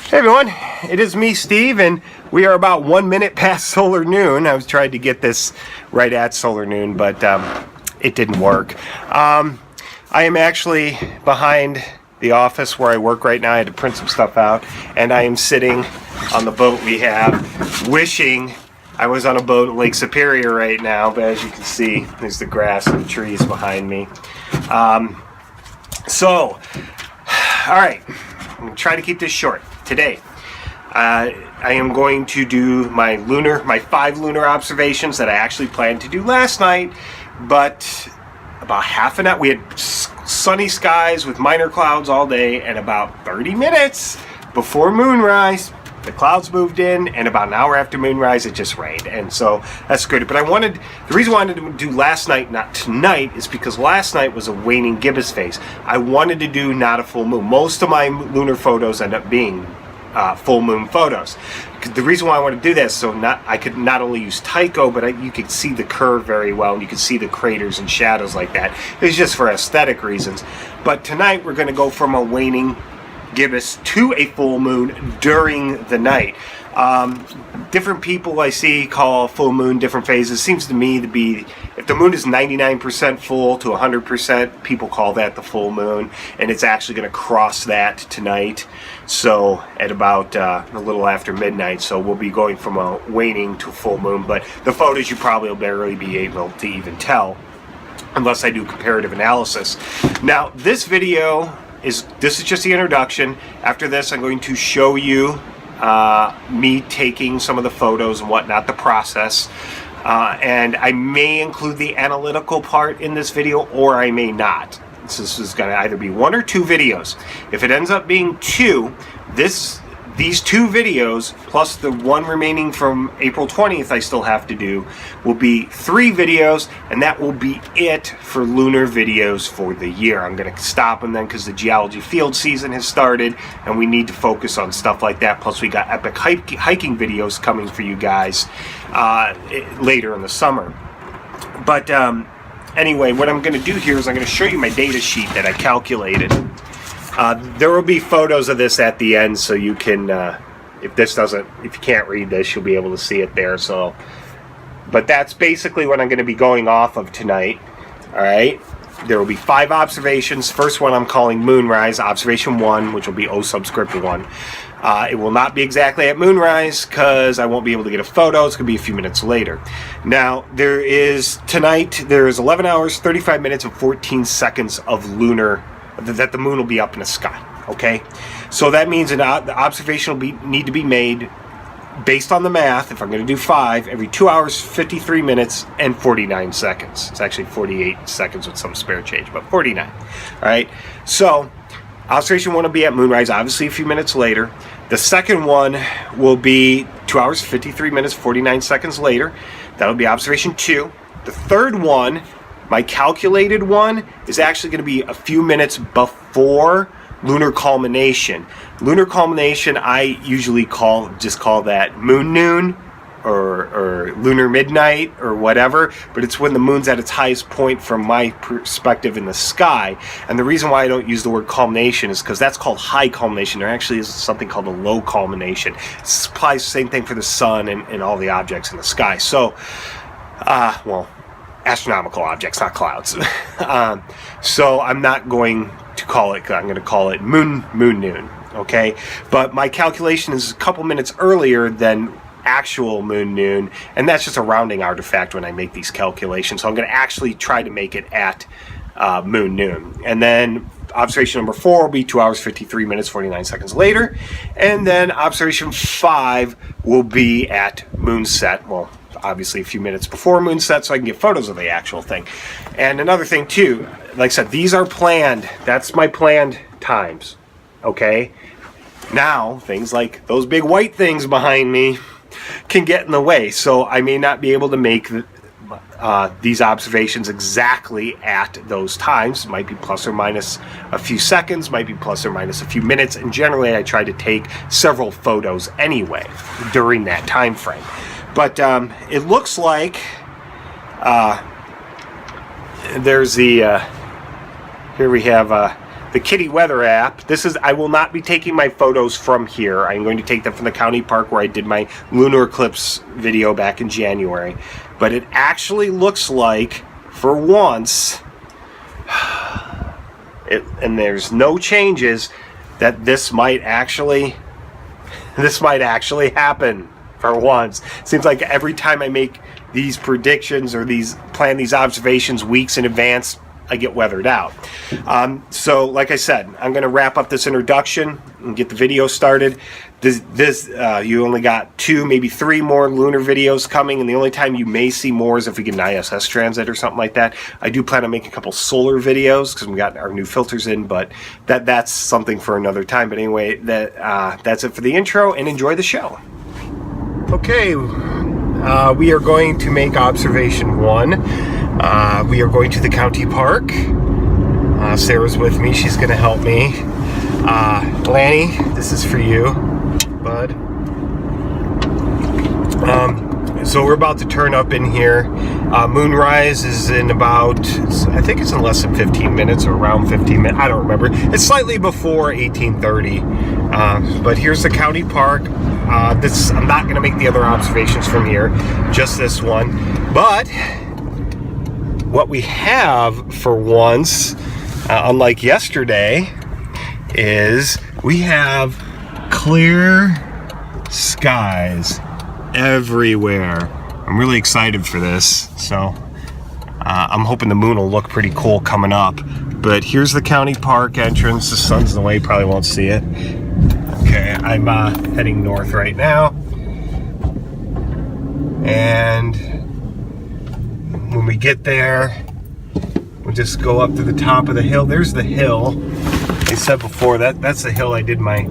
Hey everyone, it is me, Steve, and we are about 1 minute past solar noon. I was trying to get this right at solar noon, but it didn't work. I am actually behind the office where I work right now. I had to print some stuff out, and I am sitting on the boat we have, wishing I was on a boat in Lake Superior right now, but as you can see, there's the grass and the trees behind me. All right, I'm going to try to keep this short. Today, I am going to do my 5 lunar observations that I actually planned to do last night, but about half an hour, we had sunny skies with minor clouds all day, and about 30 minutes before moonrise, the clouds moved in, and about an hour after moonrise, it just rained, and so that's good. But the reason I wanted to do last night, not tonight, is because last night was a waning gibbous phase. I wanted to do not a full moon. Most of my lunar photos end up being full moon photos. The reason why I want to do that is so I could not only use Tycho, but you could see the curve very well, and you could see the craters and shadows like that. It's just for aesthetic reasons. But tonight we're going to go from a waning gibbous to a full moon during the night. Different people I see call full moon different phases. Seems to me to be, if the moon is 99% full to 100%, people call that the full moon, and it's actually going to cross that tonight. So at about a little after midnight, so we'll be going from a waning to full moon, but the photos you probably will barely be able to even tell unless I do comparative analysis. Now this video is just the introduction. After this, I'm going to show you me taking some of the photos and whatnot, the process, and I may include the analytical part in this video, or I may not. So this is going to either be 1 or 2 videos. If it ends up being 2, these 2 videos plus the one remaining from April 20th I still have to do will be 3 videos, and that will be it for lunar videos for the year. I'm going to stop them then because the geology field season has started and we need to focus on stuff like that. Plus we got epic hiking videos coming for you guys later in the summer. But anyway, what I'm going to do here is I'm going to show you my data sheet that I calculated. There will be photos of this at the end, so you can, if you can't read this, you'll be able to see it there. So, but that's basically what I'm going to be going off of tonight. All right. There will be 5 observations. First one I'm calling moonrise, observation 1, which will be O subscript 1. It will not be exactly at moonrise because I won't be able to get a photo. It's going to be a few minutes later. Now, there is 11 hours, 35 minutes, and 14 seconds of lunar, that the moon will be up in the sky. Okay? So that means the observation will need to be made based on the math. If I'm going to do 5, every 2 hours, 53 minutes, and 49 seconds. It's actually 48 seconds with some spare change, but 49. All right? So observation 1 will be at moonrise, obviously a few minutes later. The second one will be 2 hours, 53 minutes, 49 seconds later. That'll be observation 2. The third one, my calculated one, is actually going to be a few minutes before lunar culmination. Lunar culmination, I usually just call that moon noon or lunar midnight or whatever, but it's when the moon's at its highest point from my perspective in the sky. And the reason why I don't use the word culmination is because that's called high culmination. There actually is something called a low culmination. It applies the same thing for the sun and all the objects in the sky. So, astronomical objects, not clouds. So I'm not going to call it, I'm going to call it moon noon, okay? But my calculation is a couple minutes earlier than actual moon noon, and that's just a rounding artifact when I make these calculations. So I'm going to actually try to make it at moon noon. And then observation number 4 will be 2 hours, 53 minutes, 49 seconds later. And then observation 5 will be at moonset. Well, obviously a few minutes before moonset, so I can get photos of the actual thing. And another thing too, like I said, these are planned. That's my planned times. Okay? Now, things like those big white things behind me can get in the way, so I may not be able to make these observations exactly at those times. It might be plus or minus a few seconds, might be plus or minus a few minutes, and generally I try to take several photos anyway during that time frame. But it looks like there's the here we have the Kitty Weather app. I will not be taking my photos from here. I'm going to take them from the county park where I did my lunar eclipse video back in January. But it actually looks like, for once, and there's no changes, that this might actually happen for once. Seems like every time I make these predictions or plan these observations weeks in advance, I get weathered out. So like I said, I'm going to wrap up this introduction and get the video started. You only got 2, maybe 3 more lunar videos coming, and the only time you may see more is if we get an ISS transit or something like that. I do plan on making a couple solar videos because we got our new filters in, but that's something for another time. But anyway, that's it for the intro, and enjoy the show. Okay, we are going to make observation 1. We are going to the county park. Sarah's with me. She's going to help me. Lanny, this is for you, bud. So we're about to turn up in here. Moonrise is in about, I think it's in less than 15 minutes or around 15 minutes. I don't remember. It's slightly before 1830. But here's the county park. I'm not going to make the other observations from here, just this one. But what we have for once, unlike yesterday, is we have clear skies everywhere. I'm really excited for this. So I'm hoping the moon will look pretty cool coming up. But here's the county park entrance. The sun's in the way, probably won't see it. Okay, I'm heading north right now. And when we get there, we'll just go up to the top of the hill. There's the hill. I said before, that's the hill I did my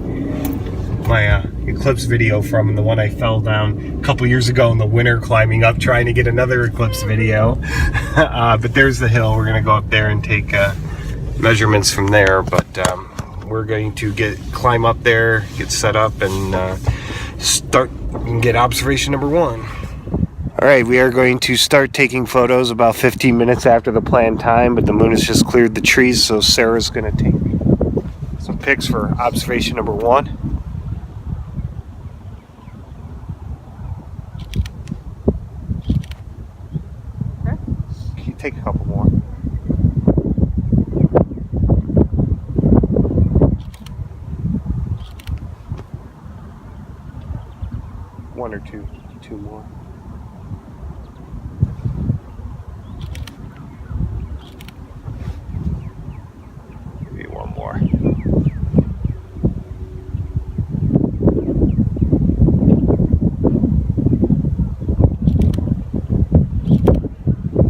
eclipse video from, and the one I fell down a couple years ago in the winter climbing up trying to get another eclipse video. But there's the hill. We're going to go up there and take measurements from there. But we're going to climb up there, get set up, and start and get observation number 1. All right, we are going to start taking photos about 15 minutes after the planned time, but the moon has just cleared the trees, so Sarah's going to take some pics for observation number 1. Can you take a couple more? One or two more. Maybe one more.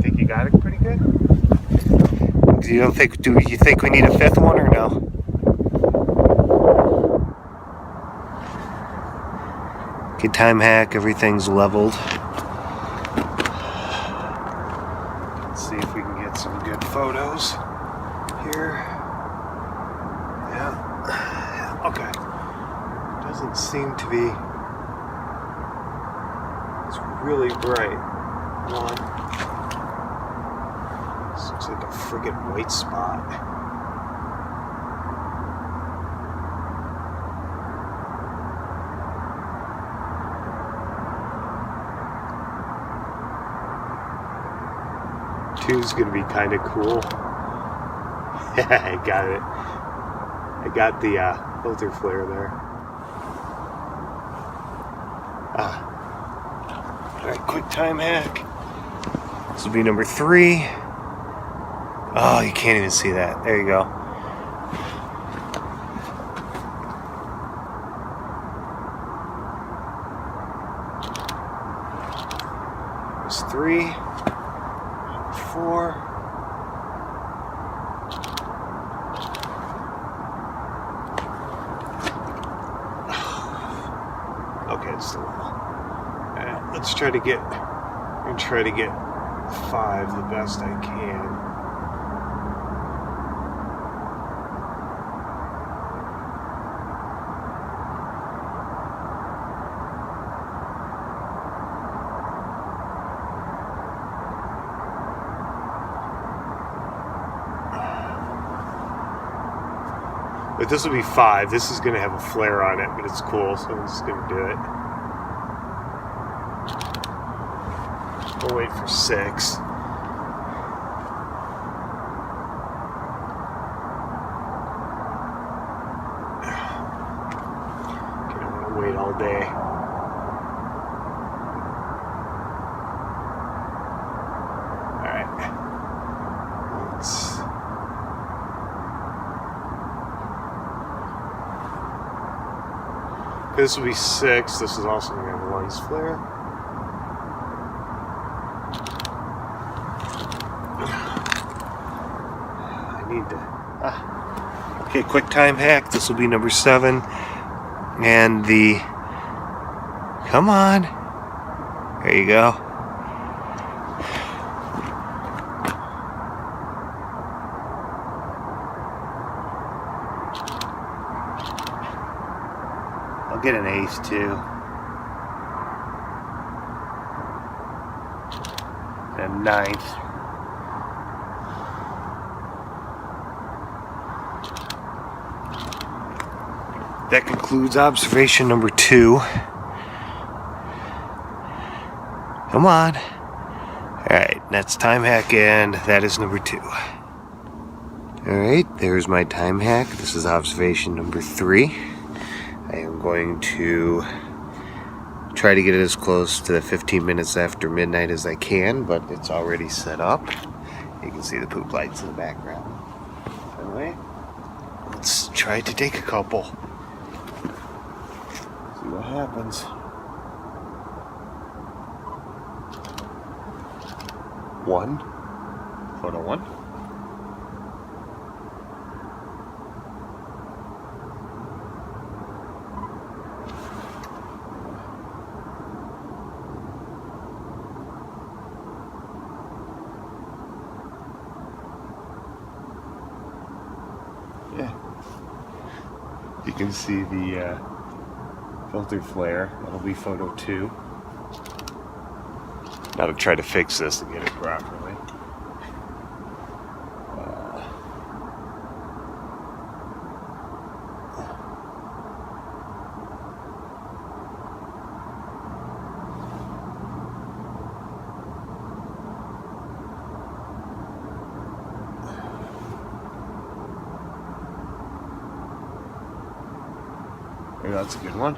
Think you got it pretty good? Do you think we need a 5th one or no? Good time hack, everything's leveled. Let's see if we can get some good photos here. Yeah. Okay. Doesn't seem to be. It's really bright. One. This looks like a friggin' white spot. Two's gonna be kind of cool. I got it. I got the filter flare there. Alright, quick time hack. This will be number 3. Oh, you can't even see that. There you go. There's 3. 4. Okay, it's still low. Let's try to get. I'm gonna try to get 5 the best I can. But this will be 5. This is going to have a flare on it, but it's cool, so I'm just going to do it. We'll wait for 6. Okay, I'm going to wait all day. Alright. This will be 6. This is also going to have a lens flare. I need to... Okay, quick time hack. This will be number 7. And the... Come on. There you go. I'll get an ace too. And 9th. That concludes observation number 2. Come on. Alright, that's time hack, and that is number 2. Alright, there's my time hack. This is observation number 3. I am going to try to get it as close to the 15 minutes after midnight as I can, but it's already set up. You can see the poop lights in the background. Anyway, let's try to take a couple. See what happens. 1. Photo 1. Yeah. You can see the filter flare. That'll be photo 2. Now to try to fix this and get it properly. Maybe that's a good one.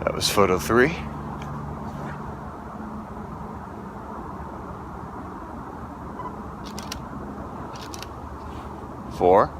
That was photo 3. 4.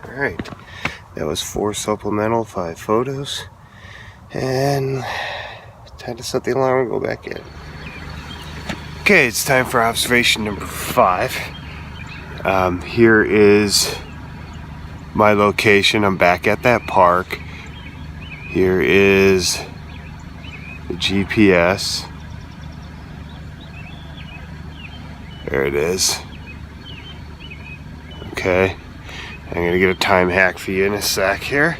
Alright, that was 4 supplemental, 5 photos, and time to set the alarm and go back in. Okay, it's time for observation number 5. Here is my location. I'm back at that park. Here is the GPS. There it is. Okay. I'm going to get a time hack for you in a sec here.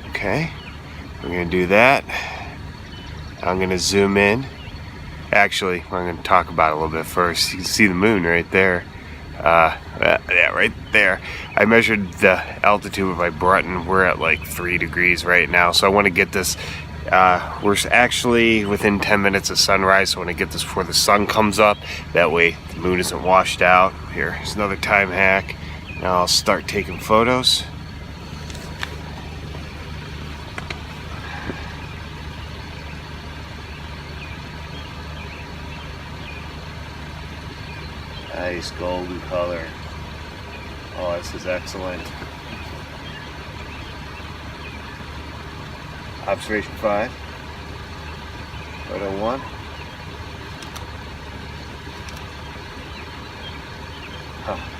Okay, I'm going to do that. I'm going to zoom in. Actually, I'm going to talk about it a little bit first. You can see the moon right there. Yeah, right there. I measured the altitude of my Breton. We're at like 3 degrees right now, so I want to get this. We're actually within 10 minutes of sunrise, so I want to get this before the sun comes up. That way the moon isn't washed out. Here's another time hack. Now I'll start taking photos. Nice golden color. Oh, this is excellent. Observation 5. Photo 1. Huh.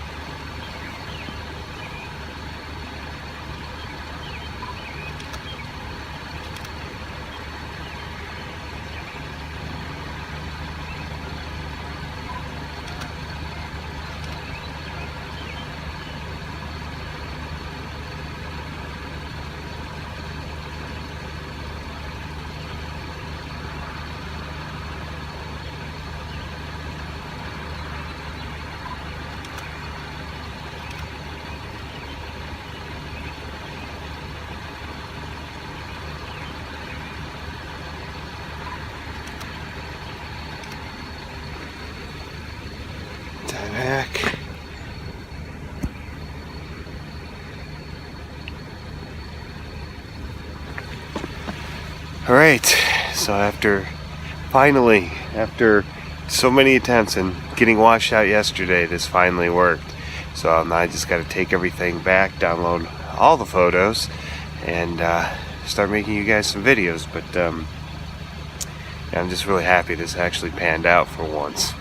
Back. All right, so after so many attempts and getting washed out yesterday, this finally worked. So now I just got to take everything back, download all the photos, and start making you guys some videos. But I'm just really happy this actually panned out for once.